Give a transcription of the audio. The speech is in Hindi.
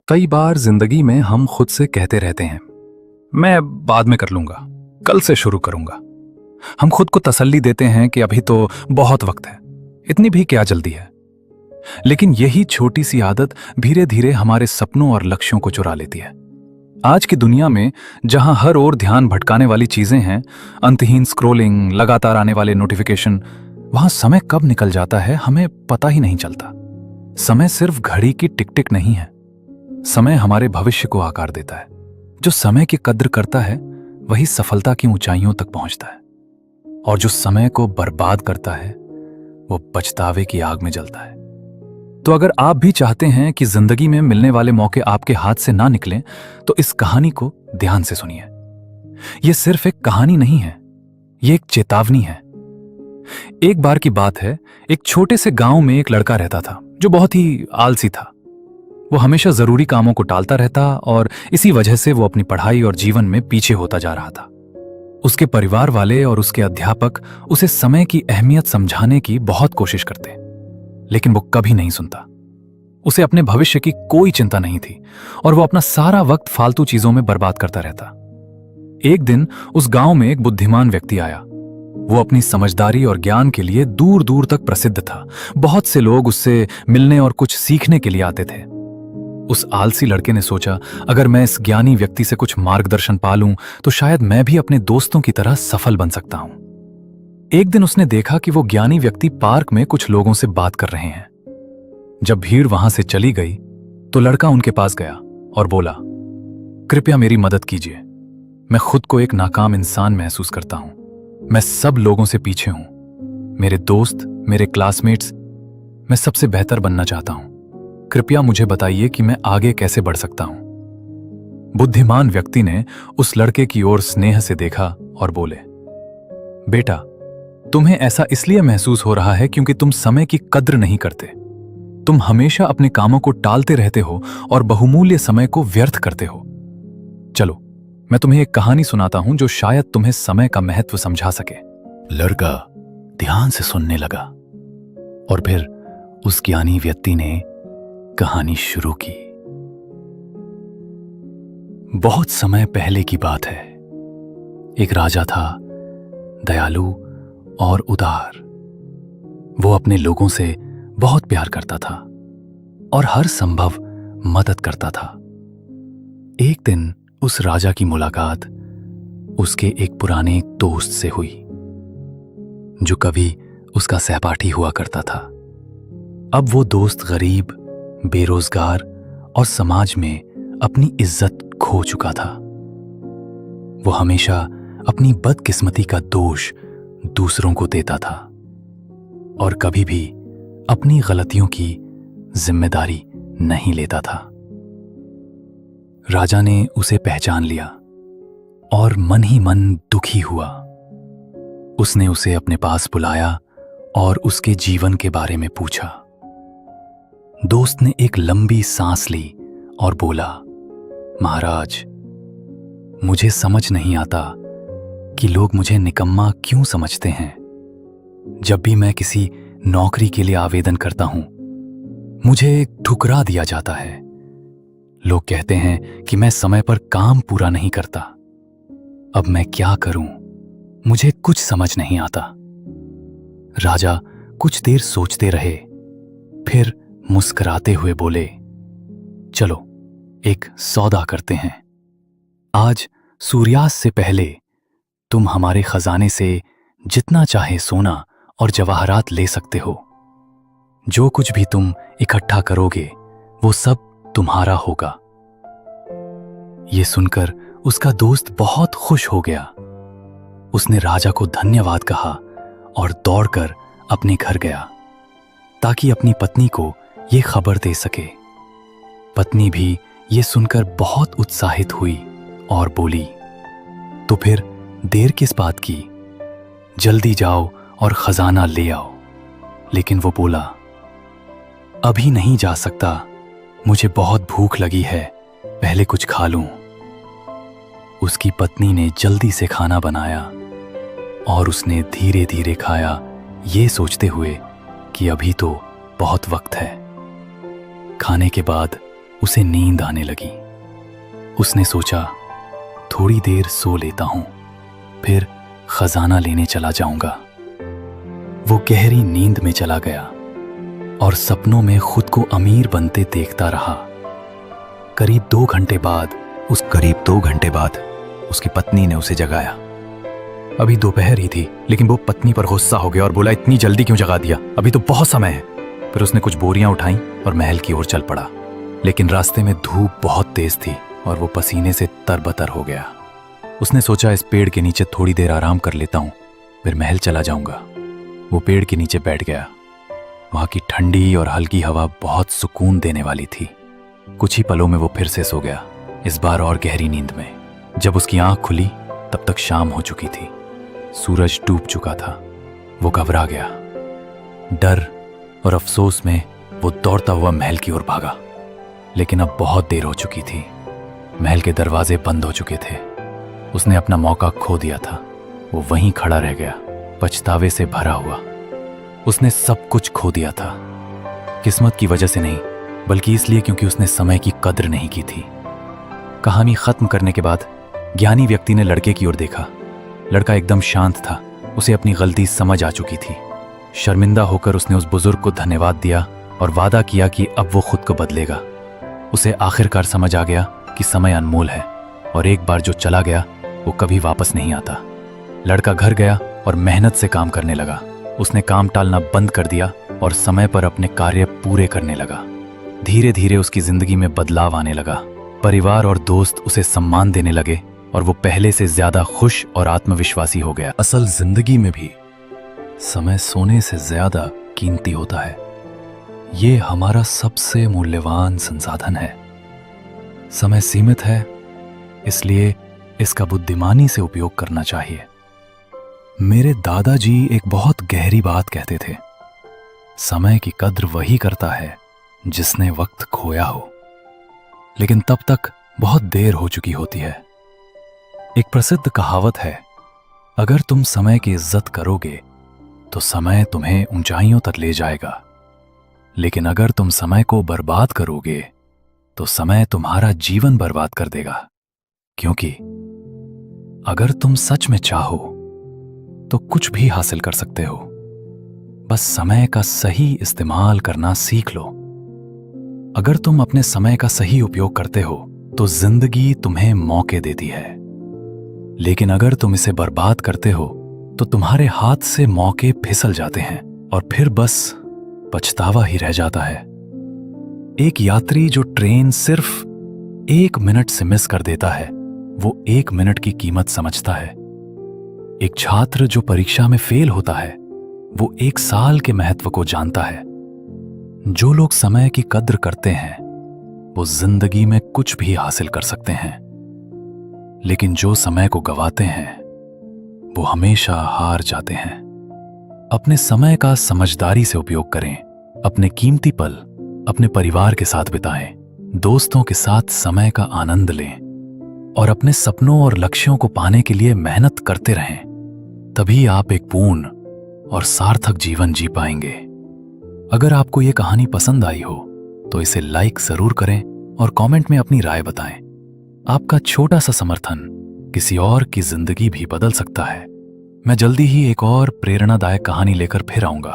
कई बार जिंदगी में हम खुद से कहते रहते हैं, मैं बाद में कर लूंगा, कल से शुरू करूंगा। हम खुद को तसल्ली देते हैं कि अभी तो बहुत वक्त है, इतनी भी क्या जल्दी है। लेकिन यही छोटी सी आदत धीरे धीरे हमारे सपनों और लक्ष्यों को चुरा लेती है। आज की दुनिया में जहां हर ओर ध्यान भटकाने वाली चीजें हैं, अंतहीन स्क्रोलिंग, लगातार आने वाले नोटिफिकेशन, वहां समय कब निकल जाता है हमें पता ही नहीं चलता। समय सिर्फ घड़ी की टिक टिक नहीं है, समय हमारे भविष्य को आकार देता है। जो समय की कद्र करता है वही सफलता की ऊंचाइयों तक पहुंचता है, और जो समय को बर्बाद करता है वो पछतावे की आग में जलता है। तो अगर आप भी चाहते हैं कि जिंदगी में मिलने वाले मौके आपके हाथ से ना निकलें, तो इस कहानी को ध्यान से सुनिए। यह सिर्फ एक कहानी नहीं है, यह एक चेतावनी है। एक बार की बात है, एक छोटे से गांव में एक लड़का रहता था जो बहुत ही आलसी था। वो हमेशा जरूरी कामों को टालता रहता और इसी वजह से वो अपनी पढ़ाई और जीवन में पीछे होता जा रहा था। उसके परिवार वाले और उसके अध्यापक उसे समय की अहमियत समझाने की बहुत कोशिश करते, लेकिन वो कभी नहीं सुनता। उसे अपने भविष्य की कोई चिंता नहीं थी और वो अपना सारा वक्त फालतू चीजों में बर्बाद करता रहता। एक दिन उस गांव में एक बुद्धिमान व्यक्ति आया। वो अपनी समझदारी और ज्ञान के लिए दूर दूर तक प्रसिद्ध था। बहुत से लोग उससे मिलने और कुछ सीखने के लिए आते थे। उस आलसी लड़के ने सोचा, अगर मैं इस ज्ञानी व्यक्ति से कुछ मार्गदर्शन पा लूं तो शायद मैं भी अपने दोस्तों की तरह सफल बन सकता हूं। एक दिन उसने देखा कि वो ज्ञानी व्यक्ति पार्क में कुछ लोगों से बात कर रहे हैं। जब भीड़ वहां से चली गई तो लड़का उनके पास गया और बोला, कृपया मेरी मदद कीजिए। मैं खुद को एक नाकाम इंसान महसूस करता हूं। मैं सब लोगों से पीछे हूं। मेरे दोस्त, मेरे क्लासमेट्स, मैं सबसे बेहतर बनना चाहता हूं। कृपया मुझे बताइए कि मैं आगे कैसे बढ़ सकता हूं। बुद्धिमान व्यक्ति ने उस लड़के की ओर स्नेह से देखा और बोले, बेटा, तुम्हें ऐसा इसलिए महसूस हो रहा है क्योंकि तुम समय की कद्र नहीं करते। तुम हमेशा अपने कामों को टालते रहते हो और बहुमूल्य समय को व्यर्थ करते हो। चलो, मैं तुम्हें एक कहानी सुनाता हूं जो शायद तुम्हें समय का महत्व समझा सके। लड़का ध्यान से सुनने लगा और फिर उस ज्ञानी व्यक्ति ने कहानी शुरू की। बहुत समय पहले की बात है। एक राजा था, दयालु और उदार। वो अपने लोगों से बहुत प्यार करता था और हर संभव मदद करता था। एक दिन उस राजा की मुलाकात उसके एक पुराने दोस्त से हुई, जो कभी उसका सहपाठी हुआ करता था। अब वो दोस्त गरीब, बेरोजगार और समाज में अपनी इज्जत खो चुका था। वो हमेशा अपनी बदकिस्मती का दोष दूसरों को देता था और कभी भी अपनी गलतियों की जिम्मेदारी नहीं लेता था। राजा ने उसे पहचान लिया और मन ही मन दुखी हुआ। उसने उसे अपने पास बुलाया और उसके जीवन के बारे में पूछा। दोस्त ने एक लंबी सांस ली और बोला, महाराज, मुझे समझ नहीं आता कि लोग मुझे निकम्मा क्यों समझते हैं। जब भी मैं किसी नौकरी के लिए आवेदन करता हूं, मुझे ठुकरा दिया जाता है। लोग कहते हैं कि मैं समय पर काम पूरा नहीं करता। अब मैं क्या करूं? मुझे कुछ समझ नहीं आता। राजा कुछ देर सोचते रहे, फिर मुस्कुराते हुए बोले, चलो एक सौदा करते हैं। आज सूर्यास्त से पहले तुम हमारे खजाने से जितना चाहे सोना और जवाहरात ले सकते हो। जो कुछ भी तुम इकट्ठा करोगे वो सब तुम्हारा होगा। ये सुनकर उसका दोस्त बहुत खुश हो गया। उसने राजा को धन्यवाद कहा और दौड़कर अपने घर गया ताकि अपनी पत्नी को ये खबर दे सके। पत्नी भी ये सुनकर बहुत उत्साहित हुई और बोली, तो फिर देर किस बात की? जल्दी जाओ और खजाना ले आओ। लेकिन वो बोला, अभी नहीं जा सकता, मुझे बहुत भूख लगी है, पहले कुछ खा लूं। उसकी पत्नी ने जल्दी से खाना बनाया और उसने धीरे धीरे खाया, ये सोचते हुए कि अभी तो बहुत वक्त है। खाने के बाद उसे नींद आने लगी। उसने सोचा थोड़ी देर सो लेता हूं, फिर खजाना लेने चला जाऊंगा। वो गहरी नींद में चला गया और सपनों में खुद को अमीर बनते देखता रहा। करीब 2 घंटे बाद उसकी पत्नी ने उसे जगाया। अभी दोपहर ही थी, लेकिन वो पत्नी पर गुस्सा हो गया और बोला, इतनी जल्दी क्यों जगा दिया, अभी तो बहुत समय है। फिर उसने कुछ बोरियां उठाई और महल की ओर चल पड़ा। लेकिन रास्ते में धूप बहुत तेज थी और वो पसीने से तरबतर हो गया। उसने सोचा इस पेड़ के नीचे थोड़ी देर आराम कर लेता हूं, फिर महल चला जाऊंगा। वो पेड़ के नीचे बैठ गया। वहां की ठंडी और हल्की हवा बहुत सुकून देने वाली थी। कुछ ही पलों में वो फिर से सो गया, इस बार और गहरी नींद में। जब उसकी आंख खुली तब तक शाम हो चुकी थी। सूरज डूब चुका था। वो घबरा गया। डर और अफसोस में वो दौड़ता हुआ महल की ओर भागा। लेकिन अब बहुत देर हो चुकी थी। महल के दरवाजे बंद हो चुके थे। उसने अपना मौका खो दिया था। वो वहीं खड़ा रह गया, पछतावे से भरा हुआ। उसने सब कुछ खो दिया था, किस्मत की वजह से नहीं, बल्कि इसलिए क्योंकि उसने समय की कद्र नहीं की थी। कहानी खत्म करने के बाद ज्ञानी व्यक्ति ने लड़के की ओर देखा। लड़का एकदम शांत था। उसे अपनी गलती समझ आ चुकी थी। शर्मिंदा होकर उसने उस बुजुर्ग को धन्यवाद दिया और वादा किया कि अब वो खुद को बदलेगा। उसे आखिरकार समझ आ गया कि समय अनमोल है और एक बार जो चला गया वो कभी वापस नहीं आता। लड़का घर गया और मेहनत से काम करने लगा। उसने काम टालना बंद कर दिया और समय पर अपने कार्य पूरे करने लगा। धीरे धीरे उसकी जिंदगी में बदलाव आने लगा। परिवार और दोस्त उसे सम्मान देने लगे और वो पहले से ज्यादा खुश और आत्मविश्वासी हो गया। असल जिंदगी में भी समय सोने से ज्यादा कीमती होता है। ये हमारा सबसे मूल्यवान संसाधन है। समय सीमित है, इसलिए इसका बुद्धिमानी से उपयोग करना चाहिए। मेरे दादाजी एक बहुत गहरी बात कहते थे, समय की कद्र वही करता है जिसने वक्त खोया हो, लेकिन तब तक बहुत देर हो चुकी होती है। एक प्रसिद्ध कहावत है, अगर तुम समय की इज्जत करोगे तो समय तुम्हें ऊंचाइयों तक ले जाएगा, लेकिन अगर तुम समय को बर्बाद करोगे तो समय तुम्हारा जीवन बर्बाद कर देगा। क्योंकि अगर तुम सच में चाहो तो कुछ भी हासिल कर सकते हो, बस समय का सही इस्तेमाल करना सीख लो। अगर तुम अपने समय का सही उपयोग करते हो तो जिंदगी तुम्हें मौके देती है, लेकिन अगर तुम इसे बर्बाद करते हो तो तुम्हारे हाथ से मौके फिसल जाते हैं और फिर बस पछतावा ही रह जाता है। एक यात्री जो ट्रेन सिर्फ 1 मिनट से मिस कर देता है, वो 1 मिनट की कीमत समझता है। एक छात्र जो परीक्षा में फेल होता है, वो 1 साल के महत्व को जानता है। जो लोग समय की कद्र करते हैं वो जिंदगी में कुछ भी हासिल कर सकते हैं, लेकिन जो समय को गंवाते हैं वो हमेशा हार जाते हैं। अपने समय का समझदारी से उपयोग करें। अपने कीमती पल अपने परिवार के साथ बिताएं, दोस्तों के साथ समय का आनंद लें और अपने सपनों और लक्ष्यों को पाने के लिए मेहनत करते रहें। तभी आप एक पूर्ण और सार्थक जीवन जी पाएंगे। अगर आपको ये कहानी पसंद आई हो तो इसे लाइक जरूर करें और कमेंट में अपनी राय बताएं। आपका छोटा सा समर्थन किसी और की जिंदगी भी बदल सकता है। मैं जल्दी ही एक और प्रेरणादायक कहानी लेकर फिर आऊंगा।